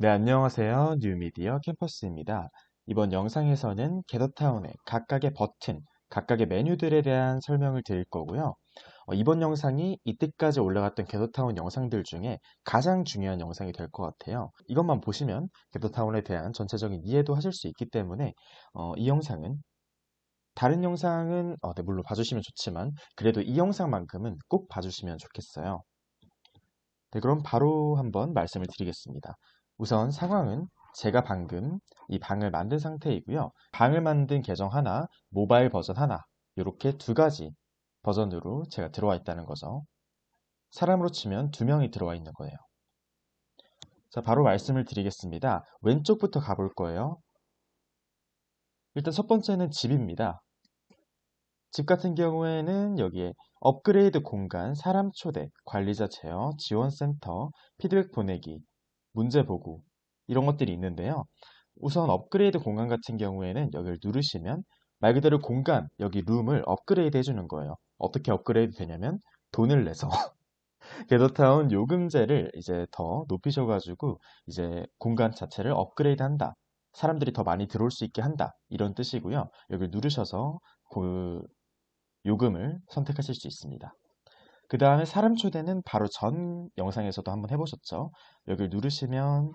네, 안녕하세요. 뉴미디어 캠퍼스입니다. 이번 영상에서는 게더타운의 각각의 버튼, 각각의 메뉴들에 대한 설명을 드릴 거고요. 이번 영상이 이때까지 올라갔던 게더타운 영상들 중에 가장 중요한 영상이 될 것 같아요. 이것만 보시면 게더타운에 대한 전체적인 이해도 하실 수 있기 때문에 이 영상은 다른 영상은 네, 물론 봐주시면 좋지만 그래도 이 영상만큼은 꼭 봐주시면 좋겠어요. 네, 그럼 바로 한번 말씀을 드리겠습니다. 우선 상황은 제가 방금 이 방을 만든 상태이고요. 방을 만든 계정 하나, 모바일 버전 하나, 이렇게 두 가지 버전으로 제가 들어와 있다는 거죠. 사람으로 치면 두 명이 들어와 있는 거예요. 자, 바로 말씀을 드리겠습니다. 왼쪽부터 가볼 거예요. 일단 첫 번째는 집입니다. 집 같은 경우에는 여기에 업그레이드 공간, 사람 초대, 관리자 제어, 지원센터, 피드백 보내기, 문제 보고 이런 것들이 있는데요. 우선 업그레이드 공간 같은 경우에는 여기를 누르시면 말 그대로 공간, 여기 룸을 업그레이드 해주는 거예요. 어떻게 업그레이드 되냐면 돈을 내서 게더타운 요금제를 이제 더 높이셔가지고 이제 공간 자체를 업그레이드 한다. 사람들이 더 많이 들어올 수 있게 한다. 이런 뜻이고요. 여기를 누르셔서 그 요금을 선택하실 수 있습니다. 그 다음에 사람 초대는 바로 전 영상에서도 한번 해보셨죠? 여기를 누르시면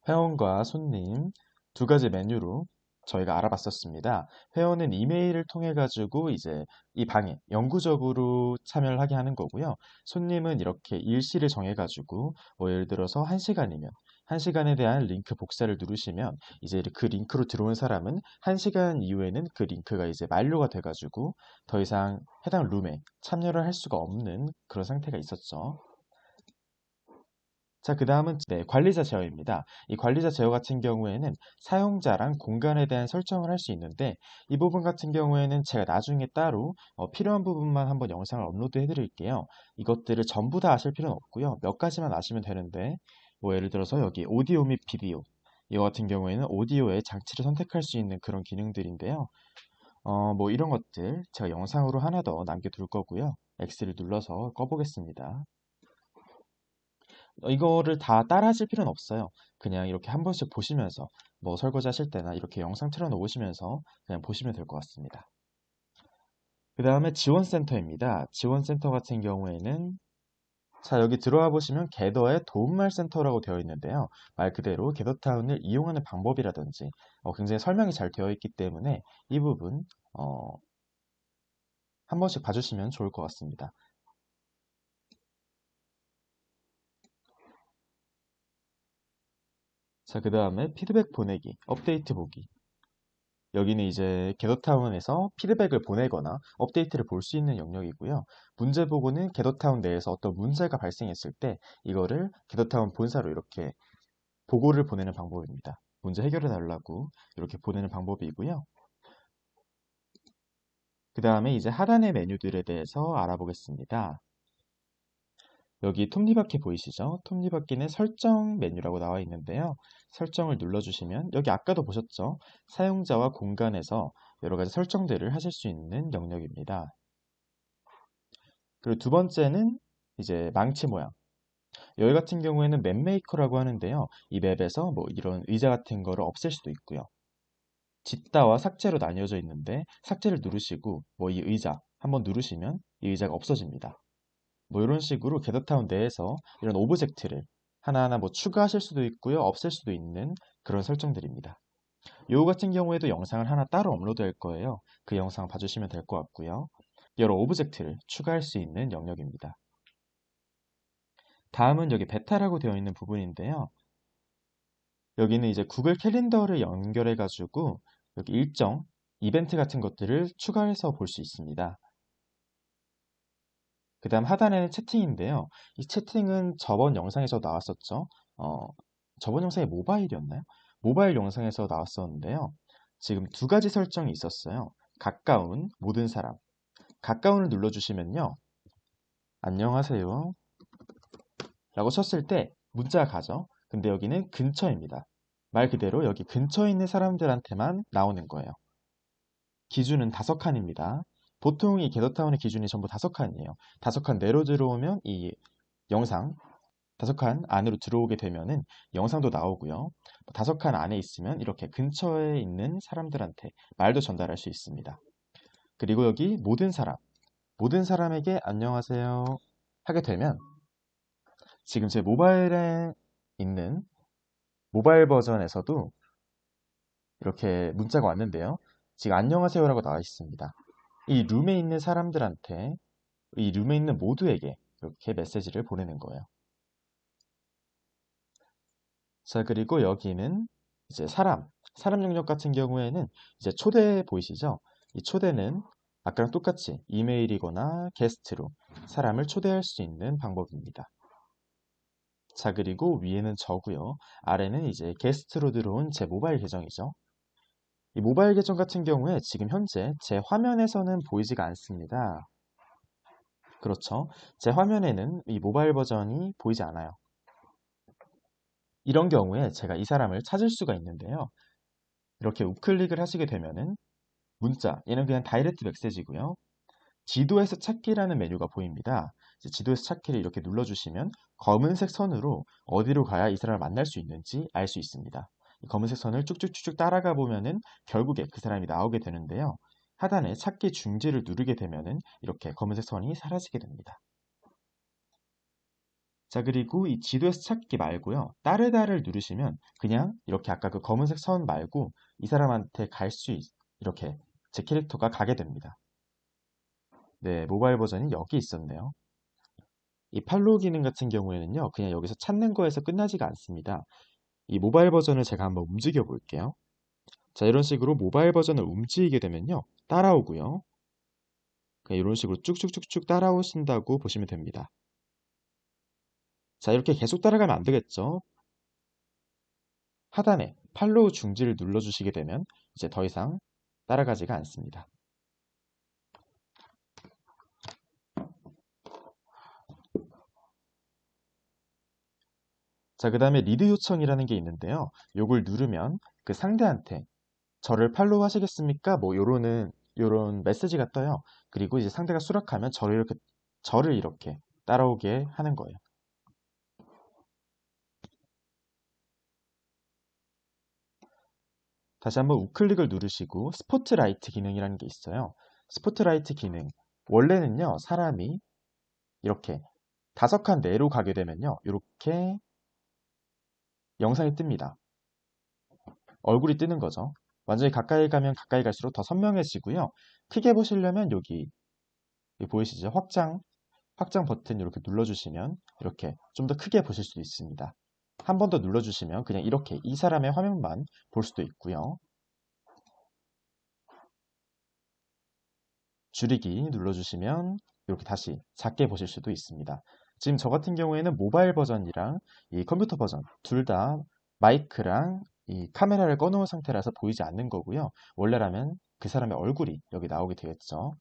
회원과 손님 두 가지 메뉴로 저희가 알아봤었습니다. 회원은 이메일을 통해 가지고 이제 이 방에 영구적으로 참여를 하게 하는 거고요. 손님은 이렇게 일시를 정해 가지고 뭐 예를 들어서 1시간이면 1시간에 대한 링크 복사를 누르시면 이제 그 링크로 들어온 사람은 1시간 이후에는 그 링크가 이제 만료가 돼 가지고 더 이상 해당 룸에 참여를 할 수가 없는 그런 상태가 있었죠. 자, 그 다음은 관리자 제어입니다. 이 관리자 제어 같은 경우에는 사용자랑 공간에 대한 설정을 할 수 있는데 이 부분 같은 경우에는 제가 나중에 따로 필요한 부분만 한번 영상을 업로드 해드릴게요. 이것들을 전부 다 아실 필요는 없고요. 몇 가지만 아시면 되는데 뭐 예를 들어서 여기 오디오 및 비디오 이거 같은 경우에는 오디오의 장치를 선택할 수 있는 그런 기능들인데요. 뭐 이런 것들 제가 영상으로 하나 더 남겨둘 거고요. X를 눌러서 꺼보겠습니다. 이거를 다 따라 하실 필요는 없어요. 그냥 이렇게 한 번씩 보시면서 뭐 설거지 하실 때나 이렇게 영상 틀어 놓으시면서 그냥 보시면 될 것 같습니다. 그 다음에 지원센터입니다. 지원센터 같은 경우에는 자, 여기 들어와 보시면 게더의 도움말 센터라고 되어 있는데요. 말 그대로 게더타운을 이용하는 방법이라든지 굉장히 설명이 잘 되어 있기 때문에 이 부분 한 번씩 봐주시면 좋을 것 같습니다. 자, 그 다음에 피드백 보내기, 업데이트 보기. 여기는 이제 게더타운에서 피드백을 보내거나 업데이트를 볼 수 있는 영역이고요. 문제 보고는 게더타운 내에서 어떤 문제가 발생했을 때 이거를 게더타운 본사로 이렇게 보고를 보내는 방법입니다. 문제 해결해 달라고 이렇게 보내는 방법이고요. 그 다음에 이제 하단의 메뉴들에 대해서 알아보겠습니다. 여기 톱니바퀴 보이시죠? 톱니바퀴는 설정 메뉴라고 나와 있는데요. 설정을 눌러주시면 여기 아까도 보셨죠? 사용자와 공간에서 여러 가지 설정들을 하실 수 있는 영역입니다. 그리고 두 번째는 이제 망치 모양. 여기 같은 경우에는 맵 메이커라고 하는데요. 이 맵에서 뭐 이런 의자 같은 거를 없앨 수도 있고요. 짓다와 삭제로 나뉘어져 있는데 삭제를 누르시고 뭐 이 의자 한번 누르시면 이 의자가 없어집니다. 뭐 이런 식으로 게더타운 내에서 이런 오브젝트를 하나하나 뭐 추가하실 수도 있고요. 없앨 수도 있는 그런 설정들입니다. 요거 같은 경우에도 영상을 하나 따로 업로드할 거예요. 그 영상 봐주시면 될 것 같고요. 여러 오브젝트를 추가할 수 있는 영역입니다. 다음은 여기 베타라고 되어 있는 부분인데요. 여기는 이제 구글 캘린더를 연결해 가지고 여기 일정 이벤트 같은 것들을 추가해서 볼 수 있습니다. 그 다음 하단에는 채팅인데요. 이 채팅은 저번 영상에서 나왔었죠. 저번 영상이 모바일이었나요? 모바일 영상에서 나왔었는데요. 지금 두 가지 설정이 있었어요. 가까운 모든 사람. 가까운을 눌러주시면요. 안녕하세요. 라고 쳤을 때 문자가 가죠. 근데 여기는 근처입니다. 말 그대로 여기 근처에 있는 사람들한테만 나오는 거예요. 기준은 5칸입니다. 보통 이 게더타운의 기준이 전부 5칸이에요. 5칸 내로 들어오면 이 영상 다섯 칸 안으로 들어오게 되면은 영상도 나오고요. 5칸 안에 있으면 이렇게 근처에 있는 사람들한테 말도 전달할 수 있습니다. 그리고 여기 모든 사람에게 안녕하세요 하게 되면 지금 제 모바일에 있는 모바일 버전에서도 이렇게 문자가 왔는데요. 지금 안녕하세요라고 나와 있습니다. 이 룸에 있는 사람들한테, 이 룸에 있는 모두에게 이렇게 메시지를 보내는 거예요. 자, 그리고 여기는 이제 사람 영역 같은 경우에는 이제 초대 보이시죠? 이 초대는 아까랑 똑같이 이메일이거나 게스트로 사람을 초대할 수 있는 방법입니다. 자, 그리고 위에는 저고요. 아래는 이제 게스트로 들어온 제 모바일 계정이죠. 이 모바일 계정 같은 경우에 지금 현재 제 화면에서는 보이지가 않습니다. 그렇죠. 제 화면에는 이 모바일 버전이 보이지 않아요. 이런 경우에 제가 이 사람을 찾을 수가 있는데요. 이렇게 우클릭을 하시게 되면은 문자, 얘는 그냥 다이렉트 메시지고요. 지도에서 찾기라는 메뉴가 보입니다. 지도에서 찾기를 이렇게 눌러주시면 검은색 선으로 어디로 가야 이 사람을 만날 수 있는지 알 수 있습니다. 이 검은색 선을 쭉쭉쭉쭉 따라가 보면은 결국에 그 사람이 나오게 되는데요. 하단에 찾기 중지를 누르게 되면은 이렇게 검은색 선이 사라지게 됩니다. 자, 그리고 이 지도에서 찾기 말고요. 따르다를 누르시면 그냥 이렇게 아까 그 검은색 선 말고 이 사람한테 이렇게 제 캐릭터가 가게 됩니다. 네, 모바일 버전이 여기 있었네요. 이 팔로우 기능 같은 경우에는요, 그냥 여기서 찾는 거에서 끝나지가 않습니다. 이 모바일 버전을 제가 한번 움직여 볼게요. 자, 이런 식으로 모바일 버전을 움직이게 되면요, 따라오고요. 그냥 이런 식으로 쭉쭉쭉쭉 따라오신다고 보시면 됩니다. 자, 이렇게 계속 따라가면 안 되겠죠? 하단에 팔로우 중지를 눌러주시게 되면 이제 더 이상 따라가지가 않습니다. 자, 그 다음에 리드 요청이라는 게 있는데요. 요걸 누르면 그 상대한테 저를 팔로우 하시겠습니까? 뭐 요런 메시지가 떠요. 그리고 이제 상대가 수락하면 저를 이렇게 따라오게 하는 거예요. 다시 한번 우클릭을 누르시고 스포트라이트 기능이라는 게 있어요. 스포트라이트 기능. 원래는요, 사람이 이렇게 5칸 내로 가게 되면요, 이렇게 영상이 뜹니다. 얼굴이 뜨는 거죠. 완전히 가까이 가면 가까이 갈수록 더 선명해지고요. 크게 보시려면 여기 보이시죠? 확장 버튼 이렇게 눌러주시면 이렇게 좀 더 크게 보실 수도 있습니다. 한 번 더 눌러주시면 그냥 이렇게 이 사람의 화면만 볼 수도 있고요. 줄이기 눌러주시면 이렇게 다시 작게 보실 수도 있습니다. 지금 저 같은 경우에는 모바일 버전이랑 이 컴퓨터 버전 둘 다 마이크랑 이 카메라를 꺼놓은 상태라서 보이지 않는 거고요. 원래라면 그 사람의 얼굴이 여기 나오게 되겠죠.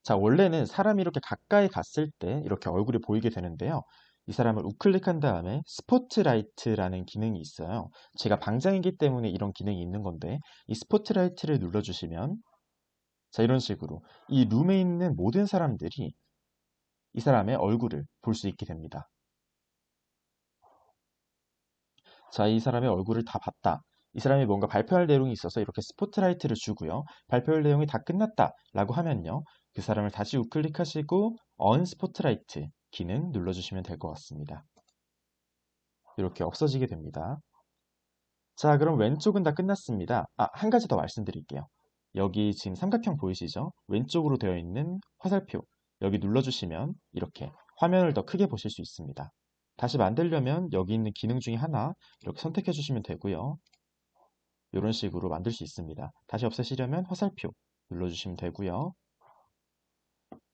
자, 원래는 사람이 이렇게 가까이 갔을 때 이렇게 얼굴이 보이게 되는데요. 이 사람을 우클릭한 다음에 스포트라이트라는 기능이 있어요. 제가 방장이기 때문에 이런 기능이 있는 건데 이 스포트라이트를 눌러주시면 자, 이런 식으로 이 룸에 있는 모든 사람들이 이 사람의 얼굴을 볼 수 있게 됩니다. 자, 이 사람의 얼굴을 다 봤다. 이 사람이 뭔가 발표할 내용이 있어서 이렇게 스포트라이트를 주고요. 발표할 내용이 다 끝났다 라고 하면요. 그 사람을 다시 우클릭하시고 언스포트라이트 기능 눌러주시면 될 것 같습니다. 이렇게 없어지게 됩니다. 자, 그럼 왼쪽은 다 끝났습니다. 한 가지 더 말씀드릴게요. 여기 지금 삼각형 보이시죠? 왼쪽으로 되어 있는 화살표 여기 눌러주시면 이렇게 화면을 더 크게 보실 수 있습니다. 다시 만들려면 여기 있는 기능 중에 하나 이렇게 선택해 주시면 되고요. 이런 식으로 만들 수 있습니다. 다시 없애시려면 화살표 눌러주시면 되고요.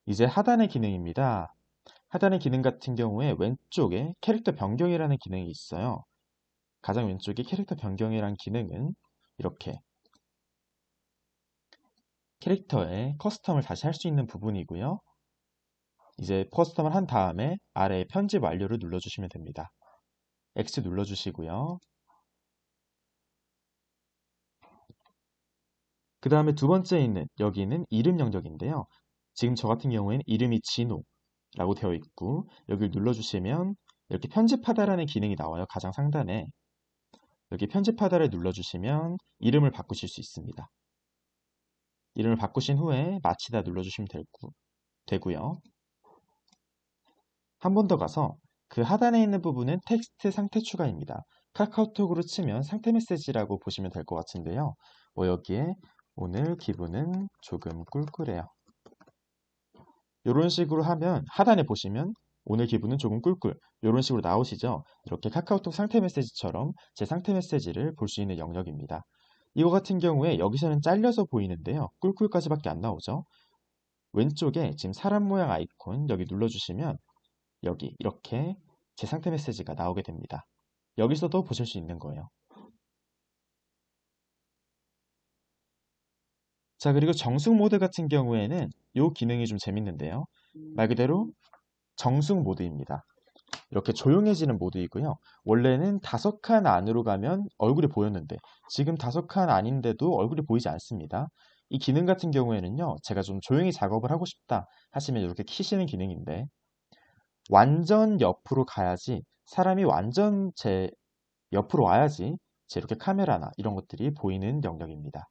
이제 하단의 기능입니다. 하단의 기능 같은 경우에 왼쪽에 캐릭터 변경이라는 기능이 있어요. 가장 왼쪽에 캐릭터 변경이라는 기능은 이렇게 캐릭터의 커스텀을 다시 할 수 있는 부분이고요. 이제 커스텀을 한 다음에 아래에 편집 완료를 눌러주시면 됩니다. X 눌러주시고요. 그 다음에 두 번째 있는 여기는 이름 영역인데요. 지금 저 같은 경우에는 이름이 진호라고 되어 있고 여기를 눌러주시면 이렇게 편집하다라는 기능이 나와요. 가장 상단에. 여기 편집하다를 눌러주시면 이름을 바꾸실 수 있습니다. 이름을 바꾸신 후에 마치다 눌러주시면 되고요. 한 번 더 가서 그 하단에 있는 부분은 텍스트 상태 추가입니다. 카카오톡으로 치면 상태 메시지라고 보시면 될 것 같은데요. 여기에 오늘 기분은 조금 꿀꿀해요. 이런 식으로 하면 하단에 보시면 오늘 기분은 조금 꿀꿀 이런 식으로 나오시죠. 이렇게 카카오톡 상태 메시지처럼 제 상태 메시지를 볼 수 있는 영역입니다. 이거 같은 경우에 여기서는 잘려서 보이는데요. 꿀꿀까지밖에 안 나오죠. 왼쪽에 지금 사람 모양 아이콘 여기 눌러주시면 여기 이렇게 제 상태 메시지가 나오게 됩니다. 여기서도 보실 수 있는 거예요. 자, 그리고 정숙 모드 같은 경우에는 이 기능이 좀 재밌는데요. 말 그대로 정숙 모드입니다. 이렇게 조용해지는 모드이고요. 원래는 5칸 안으로 가면 얼굴이 보였는데 지금 5칸 아닌데도 얼굴이 보이지 않습니다. 이 기능 같은 경우에는요. 제가 좀 조용히 작업을 하고 싶다 하시면 이렇게 키시는 기능인데 완전 옆으로 가야지 사람이 완전 제 옆으로 와야지 제 이렇게 카메라나 이런 것들이 보이는 영역입니다.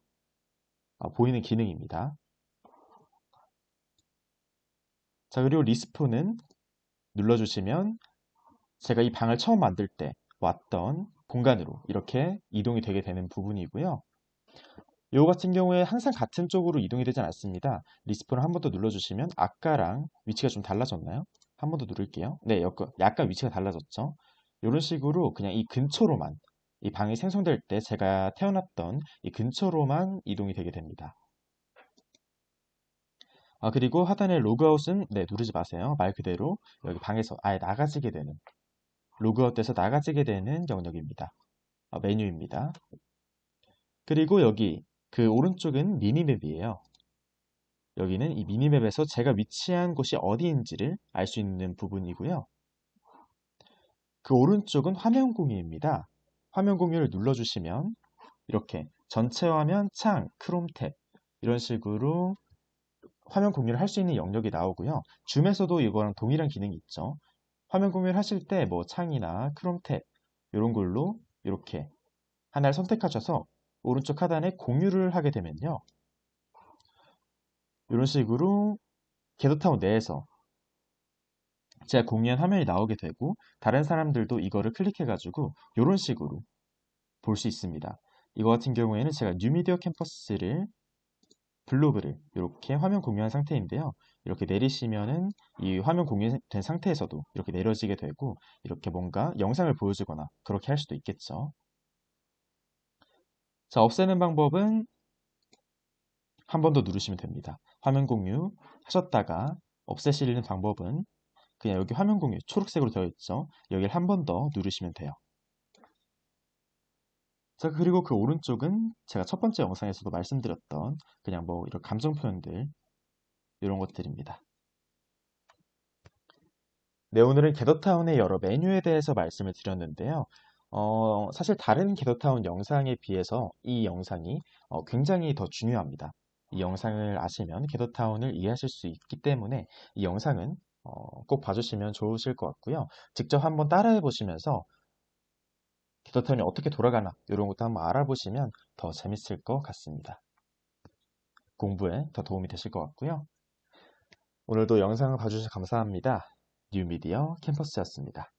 보이는 기능입니다. 자, 그리고 리스폰은 눌러주시면 제가 이 방을 처음 만들 때 왔던 공간으로 이렇게 이동이 되게 되는 부분이고요. 이거 같은 경우에 항상 같은 쪽으로 이동이 되지 않습니다. 리스폰을 한 번 더 눌러주시면 아까랑 위치가 좀 달라졌나요? 한 번 더 누를게요. 네, 약간 위치가 달라졌죠. 이런 식으로 그냥 이 근처로만 이 방이 생성될 때 제가 태어났던 이 근처로만 이동이 되게 됩니다. 그리고 하단에 로그아웃은 네, 누르지 마세요. 말 그대로 여기 방에서 아예 나가지게 되는 로그아웃돼서 나가지게 되는 영역입니다. 메뉴입니다. 그리고 여기 그 오른쪽은 미니맵이에요. 여기는 이 미니맵에서 제가 위치한 곳이 어디인지를 알 수 있는 부분이고요. 그 오른쪽은 화면 공유입니다. 화면 공유를 눌러주시면 이렇게 전체 화면, 창, 크롬 탭 이런 식으로 화면 공유를 할 수 있는 영역이 나오고요. 줌에서도 이거랑 동일한 기능이 있죠. 화면 공유를 하실 때 뭐 창이나 크롬 탭 이런 걸로 이렇게 하나를 선택하셔서 오른쪽 하단에 공유를 하게 되면요. 이런 식으로 궤도타운 내에서 제가 공유한 화면이 나오게 되고 다른 사람들도 이거를 클릭해가지고 이런 식으로 볼 수 있습니다. 이거 같은 경우에는 제가 뉴미디어 캠퍼스를 블로그를 이렇게 화면 공유한 상태인데요. 이렇게 내리시면은 이 화면 공유된 상태에서도 이렇게 내려지게 되고 이렇게 뭔가 영상을 보여주거나 그렇게 할 수도 있겠죠. 자, 없애는 방법은 한 번 더 누르시면 됩니다. 화면 공유 하셨다가 없애시는 방법은 그냥 여기 화면 공유 초록색으로 되어 있죠. 여기를 한 번 더 누르시면 돼요. 자, 그리고 그 오른쪽은 제가 첫 번째 영상에서도 말씀드렸던 그냥 뭐 이런 감정 표현들 이런 것들입니다. 네, 오늘은 겟더타운의 여러 메뉴에 대해서 말씀을 드렸는데요. 사실 다른 겟더타운 영상에 비해서 이 영상이 굉장히 더 중요합니다. 이 영상을 아시면 겟더타운을 이해하실 수 있기 때문에 이 영상은 꼭 봐주시면 좋으실 것 같고요. 직접 한번 따라해 보시면서 겟더타운이 어떻게 돌아가나 이런 것도 한번 알아보시면 더 재밌을 것 같습니다. 공부에 더 도움이 되실 것 같고요. 오늘도 영상을 봐주셔서 감사합니다. 뉴미디어 캠퍼스였습니다.